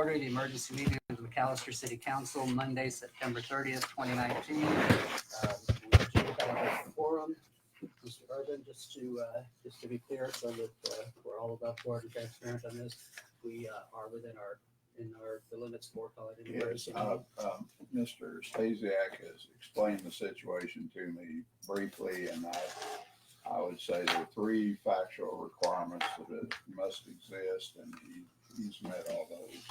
order the emergency meeting of the McAlester City Council, Monday, September 30th, 2019. We do have a quorum. Mr. Urban, just to be clear, so that we're all above board and transparent on this, we are within the limits for call it an emergency. Mr. Stasiak has explained the situation to me briefly, and I would say there are 3 factual requirements that must exist, and he's met all those.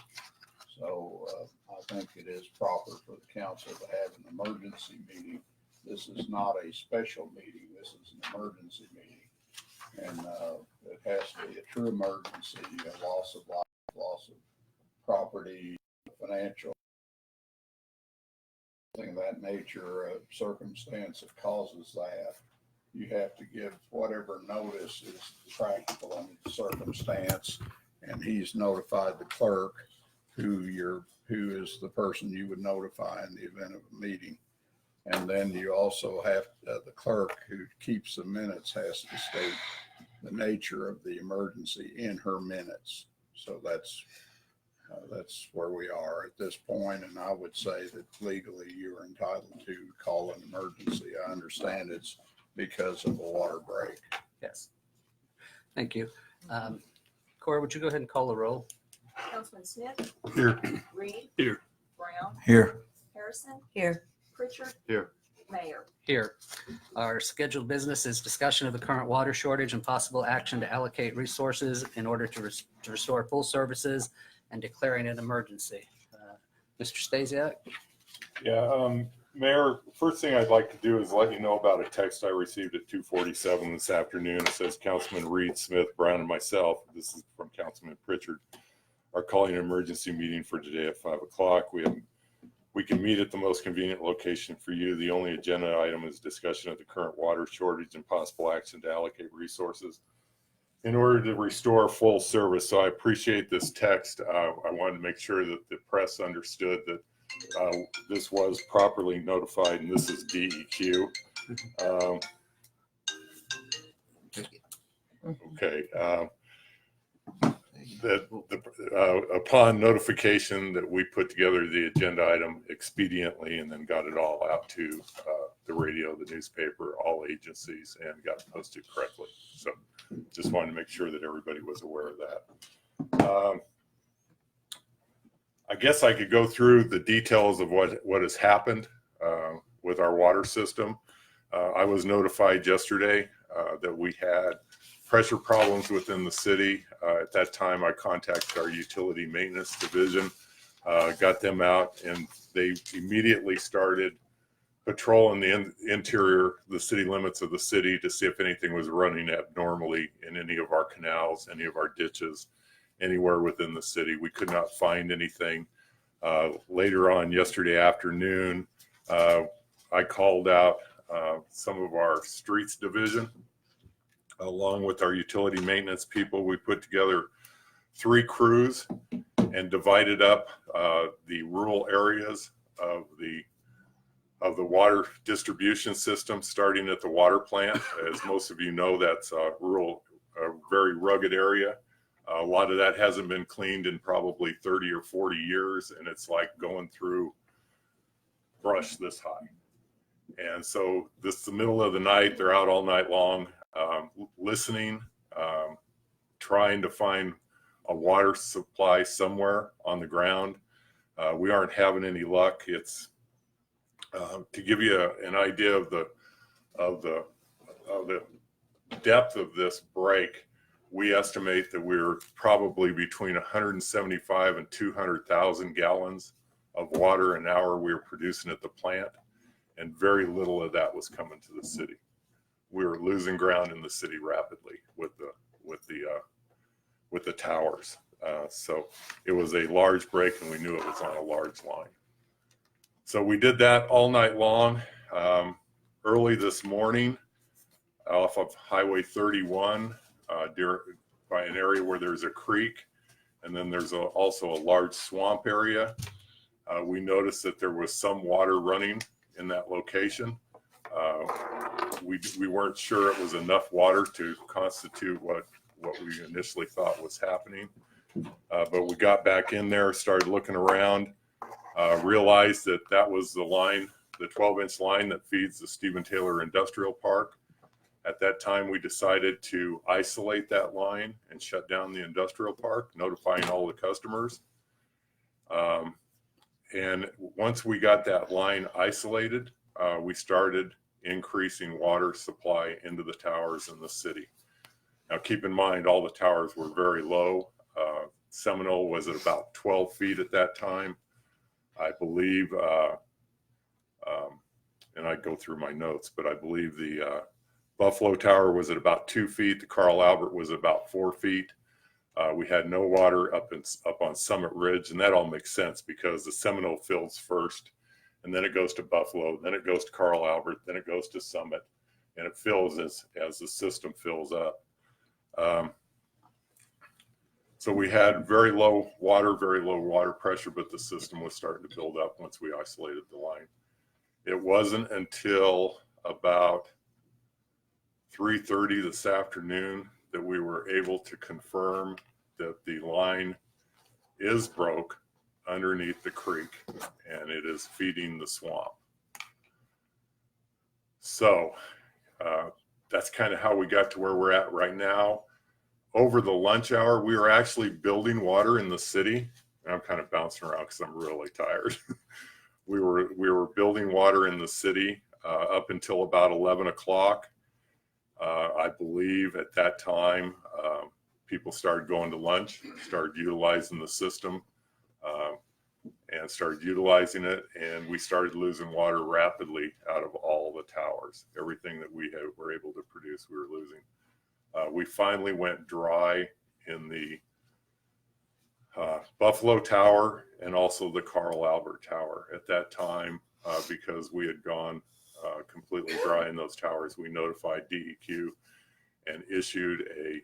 So I think it is proper for the council to have an emergency meeting. This is not a special meeting. This is an emergency meeting, and it has to be a true emergency, a loss of life, loss of property, financial, something of that nature, a circumstance that causes that. You have to give whatever notice is practical in the circumstance, and he's notified the clerk, who is the person you would notify in the event of a meeting. And then you also have the clerk, who keeps the minutes, has to state the nature of the emergency in her minutes. So that's where we are at this point, and I would say that legally you are entitled to call an emergency. I understand it's because of a water break. Yes. Thank you. Cora, would you go ahead and call the roll? Councilman Smith? Here. Reed? Here. Brown? Here. Harrison? Here. Pritchard? Here. Mayor? Here. Our scheduled business is discussion of the current water shortage and possible action to allocate resources in order to restore full services and declaring an emergency. Mr. Stasiak? Yeah, Mayor, first thing I'd like to do is let you know about a text I received at 2:47 this afternoon. It says Councilman Reed, Smith, Brown, and myself, this is from Councilman Pritchard, are calling an emergency meeting for today at 5 o'clock. We can meet at the most convenient location for you. The only agenda item is discussion of the current water shortage and possible action to allocate resources in order to restore full service. So I appreciate this text. I wanted to make sure that the press understood that this was properly notified, and this is DEQ. Okay. Upon notification that we put together the agenda item expediently and then got it all out to the radio, the newspaper, all agencies, and got posted correctly. So just wanted to make sure that everybody was aware of that. I guess I could go through the details of what has happened with our water system. I was notified yesterday that we had pressure problems within the city. At that time, I contacted our utility maintenance division, got them out, and they immediately started patrolling the interior, the city limits of the city, to see if anything was running abnormally in any of our canals, any of our ditches, anywhere within the city. We could not find anything. Later on yesterday afternoon, I called out some of our streets division along with our utility maintenance people. We put together 3 crews and divided up the rural areas of the water distribution system, starting at the water plant. As most of you know, that's a very rugged area. A lot of that hasn't been cleaned in probably 30 or 40 years, and it's like going through brush this high. And so this is the middle of the night. They're out all night long, listening, trying to find a water supply somewhere on the ground. We aren't having any luck. It's to give you an idea of the depth of this break. We estimate that we're probably between 175 and 200,000 gallons of water an hour we were producing at the plant, and very little of that was coming to the city. We were losing ground in the city rapidly with the towers. So it was a large break, and we knew it was on a large line. So we did that all night long. Early this morning, off of Highway 31, by an area where there's a creek, and then there's also a large swamp area. We noticed that there was some water running in that location. We weren't sure it was enough water to constitute what we initially thought was happening. But we got back in there, started looking around, realized that that was the line, the 12-inch line that feeds the Stephen Taylor Industrial Park. At that time, we decided to isolate that line and shut down the industrial park, notifying all the customers. And once we got that line isolated, we started increasing water supply into the towers in the city. Now, keep in mind, all the towers were very low. Seminole was at about 12 feet at that time. I believe, and I go through my notes, but I believe the Buffalo Tower was at about 2 feet. The Carl Albert was about 4 feet. We had no water up on Summit Ridge, and that all makes sense because the Seminole fills first, and then it goes to Buffalo, then it goes to Carl Albert, then it goes to Summit, and it fills as the system fills up. So we had very low water pressure, but the system was starting to build up once we isolated the line. It wasn't until about 3:30 this afternoon that we were able to confirm that the line is broke underneath the creek and it is feeding the swamp. So that's kind of how we got to where we're at right now. Over the lunch hour, we were actually building water in the city. And I'm kind of bouncing around because I'm really tired. we were building water in the city up until about 11 o'clock. I believe at that time, people started going to lunch, started utilizing the system, and started utilizing it. And we started losing water rapidly out of all the towers. Everything that we were able to produce, we were losing. We finally went dry in the Buffalo Tower and also the Carl Albert Tower. At that time, because we had gone completely dry in those towers, we notified DEQ and issued a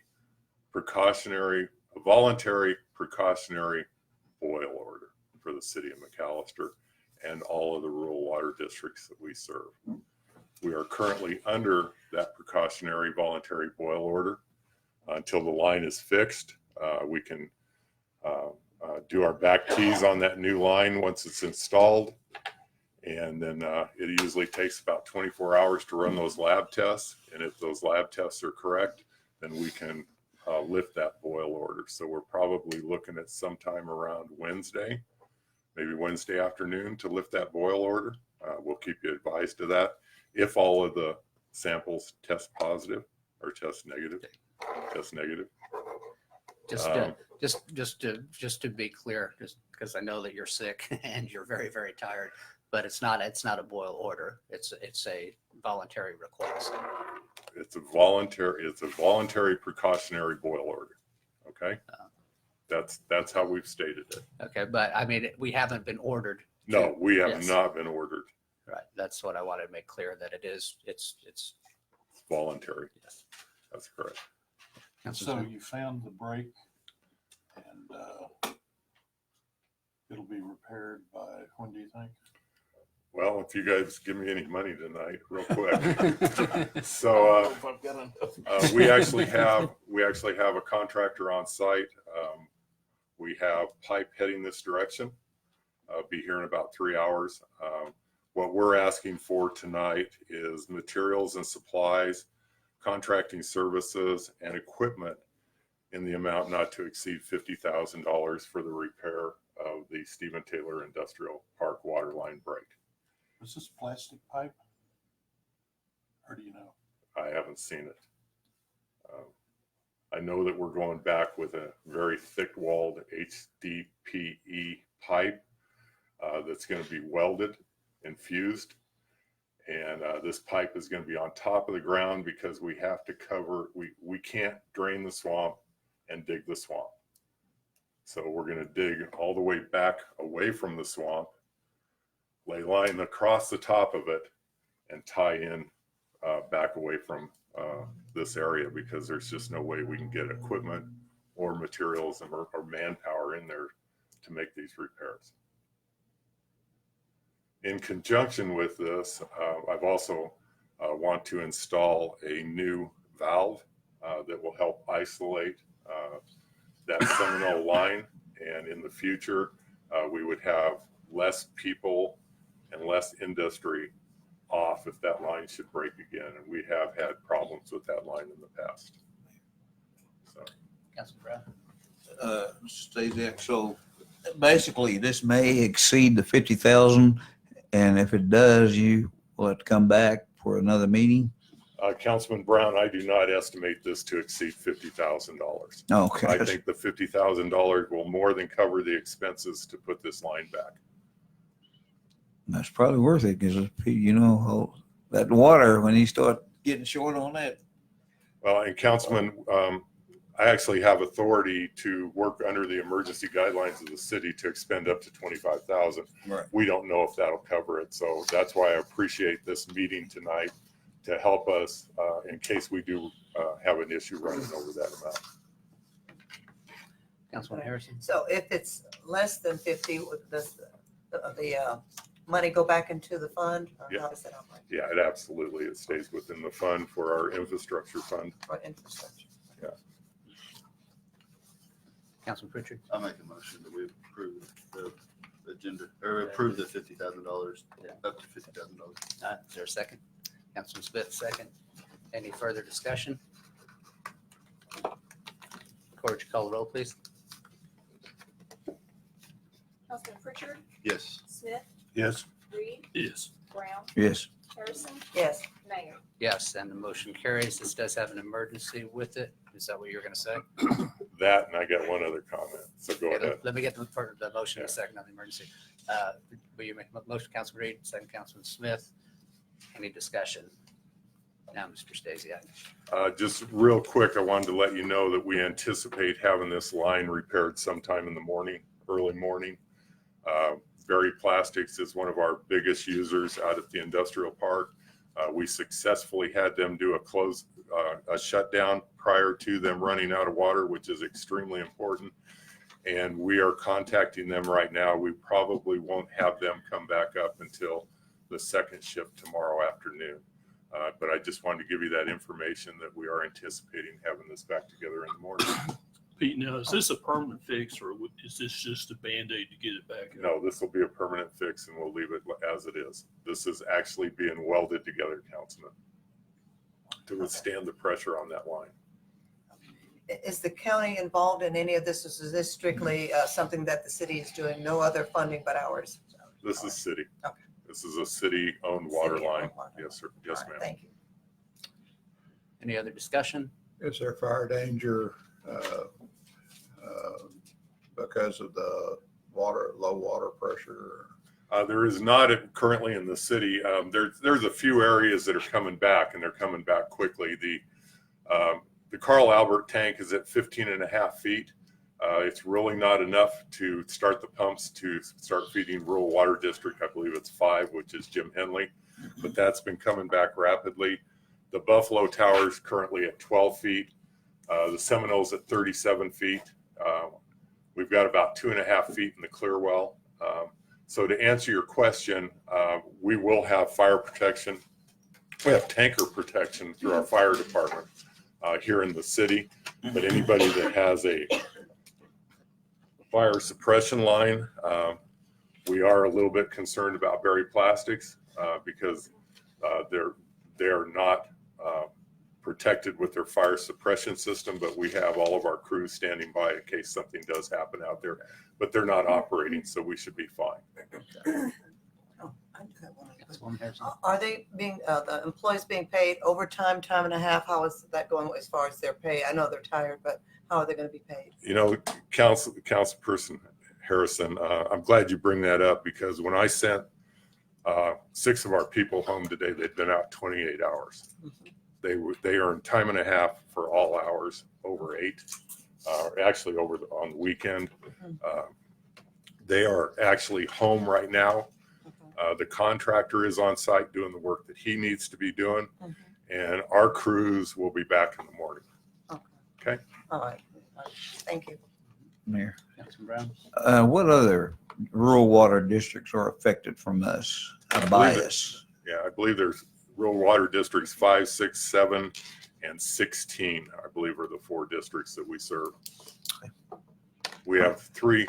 voluntary precautionary boil order for the city of McAlester and all of the rural water districts that we serve. We are currently under that precautionary voluntary boil order until the line is fixed. We can do our back tees on that new line once it's installed. And then it usually takes about 24 hours to run those lab tests. And if those lab tests are correct, then we can lift that boil order. So we're probably looking at sometime around Wednesday, maybe Wednesday afternoon to lift that boil order. We'll keep you advised of that. If all of the samples test positive or test negative. Just to be clear, just because I know that you're sick and you're very, very tired, but it's not a boil order. It's a voluntary request. It's a voluntary precautionary boil order. Okay. That's how we've stated it. Okay. But I mean, we haven't been ordered. No, we have Yes. not been ordered. Right. That's what I wanted to make clear, that it's Voluntary. yes. That's correct. So you found the break and it'll be repaired by when do you think? Well, if you guys give me any money tonight, real quick. So we actually have a contractor on site. We have pipe heading this direction. Be here in about 3 hours. What we're asking for tonight is materials and supplies, contracting services, and equipment in the amount not to exceed $50,000 for the repair of the Stephen Taylor Industrial Park water line break. Is this plastic pipe? Or do you know? I haven't seen it. I know that we're going back with a very thick-walled HDPE pipe that's going to be welded and fused. And this pipe is going to be on top of the ground because we have to cover, we can't drain the swamp and dig the swamp. So we're going to dig all the way back away from the swamp, lay line across the top of it, and tie in back away from this area because there's just no way we can get equipment or materials or manpower in there to make these repairs. In conjunction with this, I've also want to install a new valve that will help isolate that Seminole line. And in the future, we would have less people and less industry off if that line should break again. And we have had problems with that line in the past. So, Councilman Brown. Stasiak, so basically this may exceed the 50,000, and if it does, you will have to come back for another meeting? Councilman Brown, I do not estimate this to exceed $50,000. Okay. I think the $50,000 will more than cover the expenses to put this line back. That's probably worth it, because, you know, that water, when you start getting short on that. Well, and Councilman, I actually have authority to work under the emergency guidelines of the city to expend up to $25,000. Right. We don't know if that'll cover it. So that's why I appreciate this meeting tonight to help us in case we do have an issue running over that amount. Councilman Harrison. So if it's less than 50, does the money go back into the fund, or Yeah. how does that operate Yeah, it absolutely, it stays within the fund for our infrastructure fund. for infrastructure? Councilman Pritchard. I'll make a motion that we approve the agenda, or approve the $50,000, up to $50,000. Is there a second? Councilman Smith, second. Any further discussion? Corge, call the roll, please. Councilman Pritchard, Yes. Smith, Yes. Reed, Yes. Brown, Yes. Harrison, Yes, Mayor. Yes, and the motion carries. This does have an emergency with it. Is that what you're going to say? That, and I got one other comment, so go Okay, ahead. let me get the motion in a second on the emergency. Will you make a motion, Councilman Reed, second Councilman Smith? Any discussion? Now, Mr. Stasiak. Just real quick, I wanted to let you know that we anticipate having this line repaired sometime in the morning, early morning. Berry Plastics is one of our biggest users out at the industrial park. We successfully had them do a shutdown prior to them running out of water, which is extremely important. And we are contacting them right now. We probably won't have them come back up until the second shift tomorrow afternoon. But I just wanted to give you that information that we are anticipating having this back together in the morning. Pete, now, is this a permanent fix or is this just a Band-Aid to get it back? No, this will be a permanent fix and we'll leave it as it is. This is actually being welded together, Councilman, to withstand the pressure on that line. is the county involved in any of this? Is this strictly something that the city is doing, no other funding but ours? This is city. Okay. This is a city-owned water City-owned line. water Yes, sir. Yes, All right, ma'am. Thank you. Any other discussion? Is there fire danger because of the low water pressure? There is not currently in the city. There's a few areas that are coming back and they're coming back quickly. The Carl Albert tank is at 15.5 feet. It's really not enough to start the pumps to start feeding rural water district. I believe it's 5, which is Jim Henley, but that's been coming back rapidly. The Buffalo Tower is currently at 12 feet. The Seminole's at 37 feet. We've got about 2.5 feet in the Clearwell. So to answer your question, we will have fire protection. We have tanker protection through our fire department here in the city, but anybody that has a fire suppression line, we are a little bit concerned about Berry Plastics because they're not protected with their fire suppression system, but we have all of our crews standing by in case something does happen out there, but they're not operating, so we should be fine. Oh, I do have one other question. Councilwoman Harrison. Are they being, the employees being paid overtime, time and a half? How is that going as far as their pay? I know they're tired, but how are they going to be paid? You know, Councilperson Harrison, I'm glad you bring that up because when I sent 6 of our people home today, they'd been out 28 hours. They earn time and a half for all hours over 8, actually on the weekend. They are actually home right now. The contractor is on site doing the work that he needs to be doing, and our crews will be back in the morning. Okay. All right. Thank you. Mayor, Councilman Brown. what other rural water districts are affected from us, by us? Yeah, I believe there's rural water districts 5, 6, 7, and 16, I believe are the 4 districts that we serve. We have three,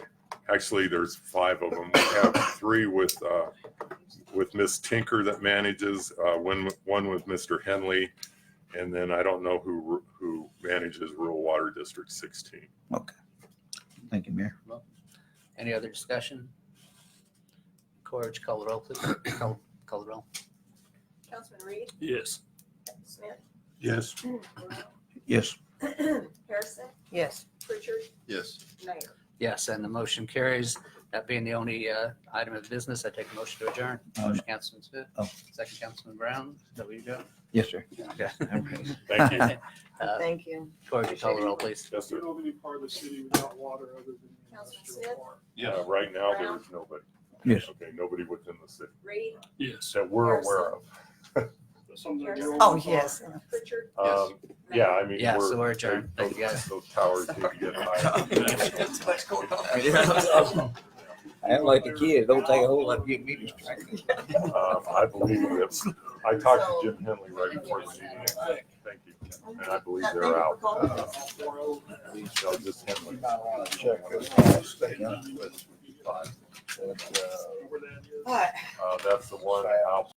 actually, there's 5 of them. We have 3 with Miss Tinker that manages, one with Mr. Henley, and then I don't know who manages Rural Water District 16. Okay. Thank you, Mayor. Any other discussion? Corge, call the roll, please. Call the roll. Councilman Reed, Yes. Smith, Yes. Yes. Harrison, Yes. Pritchard, Yes. Mayor. Yes, and the motion carries. That being the only item of business, I take a motion to adjourn. Motion, Councilman Smith. Oh. Second, Councilman Brown. Is that where you go? Yes, sir. Okay. Thank you. Thank you. Corge, call the roll, please. Yes, sir. Any part of the city without water other than Councilman industrial Smith? park. Yeah, right now, there's nobody. Yes. Okay, nobody within the city Reed, Yes. that we're aware of. Some of the Harrison. girls Oh, in the yes. Pritchard, Yeah, I mean, Yeah, so we're adjourned. those- Thank you, guys. Those towers need to get higher. Too much going on. I am like a kid. Don't take a whole lot to get me distracted. I believe that, I talked to Jim Henley right before the meeting. Thank you. And I believe they're out. So just Henley. You might want to check this last statement with, but, where that is. All right. That's the one out